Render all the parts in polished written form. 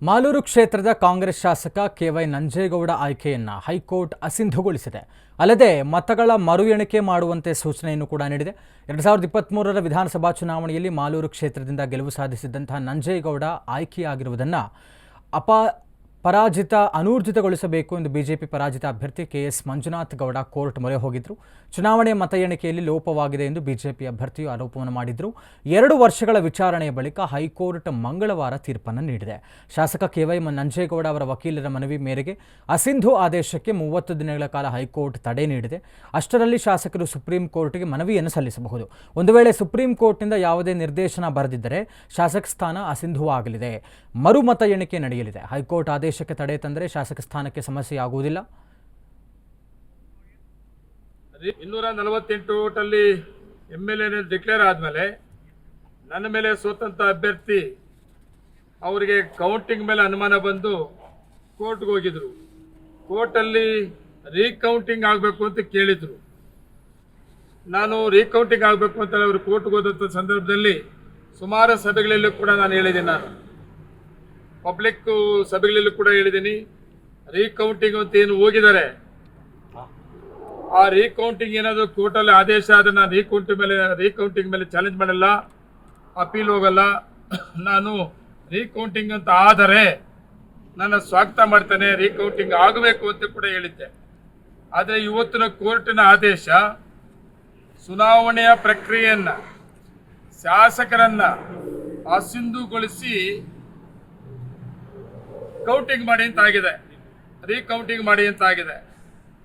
ಮಾಲೂರು ಕ್ಷೇತ್ರದ ಕಾಂಗ್ರೆಸ್ ಶಾಸಕ ಕೆವೈ ನಂಜೇಗೌಡ ಆಯ್ಕೆಯನ್ನು ಹೈಕೋರ್ಟ್ ಅಸಿಂಧುಗೊಳಿಸಿದೆ. ಅಲ್ಲದೆ ಮತಗಳ ಮರು ಎಣಿಕೆ ಮಾಡುವಂತೆ ಸೂಚನೆಯನ್ನು ಕೂಡ ನೀಡಿದೆ. 2023ರ ವಿಧಾನಸಭಾ ಚುನಾವಣೆಯಲ್ಲಿ ಮಾಲೂರು ಕ್ಷೇತ್ರದಿಂದ ಗೆಲುವು ಸಾಧಿಸಿದಂತಹ ನಂಜೇಗೌಡ ಆಯ್ಕೆಯಾಗಿರುವುದನ್ನು ಅನೂರ್ಜಿತಗೊಳಿಸಬೇಕು ಎಂದು ಬಿಜೆಪಿ ಪರಾಜಿತ ಅಭ್ಯರ್ಥಿ ಕೆಎಸ್ ಮಂಜುನಾಥ್ ಗೌಡ ಕೋರ್ಟ್ ಮೊರೆ ಹೋಗಿದ್ದರು. ಚುನಾವಣೆ ಮತ ಎಣಿಕೆಯಲ್ಲಿ ಲೋಪವಾಗಿದೆ ಎಂದು ಬಿಜೆಪಿ ಅಭ್ಯರ್ಥಿಯು ಆರೋಪವನ್ನು ಮಾಡಿದ್ರು. 2 ವರ್ಷಗಳ ವಿಚಾರಣೆಯ ಬಳಿಕ ಹೈಕೋರ್ಟ್ ಮಂಗಳವಾರ ತೀರ್ಪನ್ನು ನೀಡಿದೆ. ಶಾಸಕ ಕೆವೈ ನಂಜೇಗೌಡ ಅವರ ವಕೀಲರ ಮನವಿ ಮೇರೆಗೆ ಅಸಿಂಧು ಆದೇಶಕ್ಕೆ 30 ದಿನಗಳ ಕಾಲ ಹೈಕೋರ್ಟ್ ತಡೆ ನೀಡಿದೆ. ಅಷ್ಟರಲ್ಲಿ ಶಾಸಕರು ಸುಪ್ರೀಂ ಕೋರ್ಟ್ಗೆ ಮನವಿಯನ್ನು ಸಲ್ಲಿಸಬಹುದು. ಒಂದು ವೇಳೆ ಸುಪ್ರೀಂ ಕೋರ್ಟ್ನಿಂದ ಯಾವುದೇ ನಿರ್ದೇಶನ ಬರೆದಿದ್ದರೆ ಶಾಸಕ ಸ್ಥಾನ ಅಸಿಂಧುವಾಗಲಿದೆ. ಮರು ಮತ ಎಣಿಕೆ ನಡೆಯಲಿದೆ. ಹೈಕೋರ್ಟ್ ಆದೇಶಕ್ಕೆ ತಡೆ ತಂದರೆ ಶಾಸಕ ಸ್ಥಾನಕ್ಕೆ ಸಮಸ್ಯೆ ಆಗುವುದಿಲ್ಲ. 248 ಓಟಲ್ಲಿ MLA ಡಿಕ್ಲೇರ್ ಆದಮೇಲೆ ನನ್ನ ಮೇಲೆ ಸ್ವತಂತ್ರ ಅಭ್ಯರ್ಥಿ ಅವರಿಗೆ ಕೌಂಟಿಂಗ್ ಮೇಲೆ ಅನುಮಾನ ಬಂದು ಕೋರ್ಟ್ಗೆ ಹೋಗಿದ್ರು. ಕೋರ್ಟಲ್ಲಿ ರೀಕೌಂಟಿಂಗ್ ಆಗಬೇಕು ಅಂತ ಕೇಳಿದ್ರು. ನಾನು ರೀಕೌಂಟಿಂಗ್ ಆಗಬೇಕು ಅಂತ ಅವರು ಕೋರ್ಟ್ಗೆ ಹೋದಂಥ ಸಂದರ್ಭದಲ್ಲಿ ಸುಮಾರು ಸಭೆಗಳಲ್ಲೂ ಕೂಡ ನಾನು ಹೇಳಿದ್ದೀನಿ. ನಾನು ಪಬ್ಲಿಕ್ ಸಭೆಗಳಲ್ಲೂ ಕೂಡ ಹೇಳಿದ್ದೀನಿ, ರೀಕೌಂಟಿಂಗ್ ಅಂತ ಏನು ಹೋಗಿದ್ದಾರೆ, ಆ ರೀಕೌಂಟಿಂಗ್ ಏನಾದರೂ ಕೋರ್ಟಲ್ಲಿ ಆದೇಶ ಆದರೆ ನಾನು ರೀಕೌಂಟಿಂಗ್ ಮೇಲೆ ಚಾಲೆಂಜ್ ಮಾಡಲ್ಲ, ಅಪೀಲ್ ಹೋಗಲ್ಲ. ನಾನು ರೀಕೌಂಟಿಂಗ್ ಅಂತ ಆದರೆ ನನ್ನ ಸ್ವಾಗತ ಮಾಡ್ತೇನೆ, ರೀಕೌಂಟಿಂಗ್ ಆಗಬೇಕು ಅಂತ ಕೂಡ ಹೇಳಿದ್ದೆ. ಆದರೆ ಇವತ್ತಿನ ಕೋರ್ಟಿನ ಆದೇಶ ಚುನಾವಣೆಯ ಪ್ರಕ್ರಿಯೆಯನ್ನು ಶಾಸಕರನ್ನ ಅಸಿಂಧುಗೊಳಿಸಿ ಕೌಂಟಿಂಗ್ ಮಾಡಿ ಅಂತ ಆಗಿದೆ, ರೀಕೌಂಟಿಂಗ್ ಮಾಡಿ ಅಂತ ಆಗಿದೆ.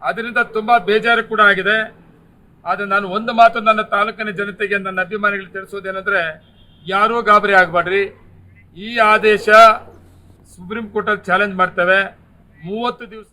ಅದರಿಂದ ತುಂಬಾ ಬೇಜಾರು ಕೂಡ ಆಗಿದೆ. ಆದರೆ ನಾನು ಒಂದು ಮಾತು ನನ್ನ ತಾಲೂಕಿನ ಜನತೆಗೆ, ನನ್ನ ಅಭಿಮಾನಿಗಳಿಗೆ ತಿಳಿಸೋದೇನೆಂದ್ರೆ, ಯಾರೂ ಗಾಬರಿ ಆಗಬೇಡ್ರಿ. ಈ ಆದೇಶ ಸುಪ್ರೀಂ ಕೋರ್ಟಲ್ಲಿ ಚಾಲೆಂಜ್ ಮಾಡ್ತೇವೆ. 30 ದಿವಸ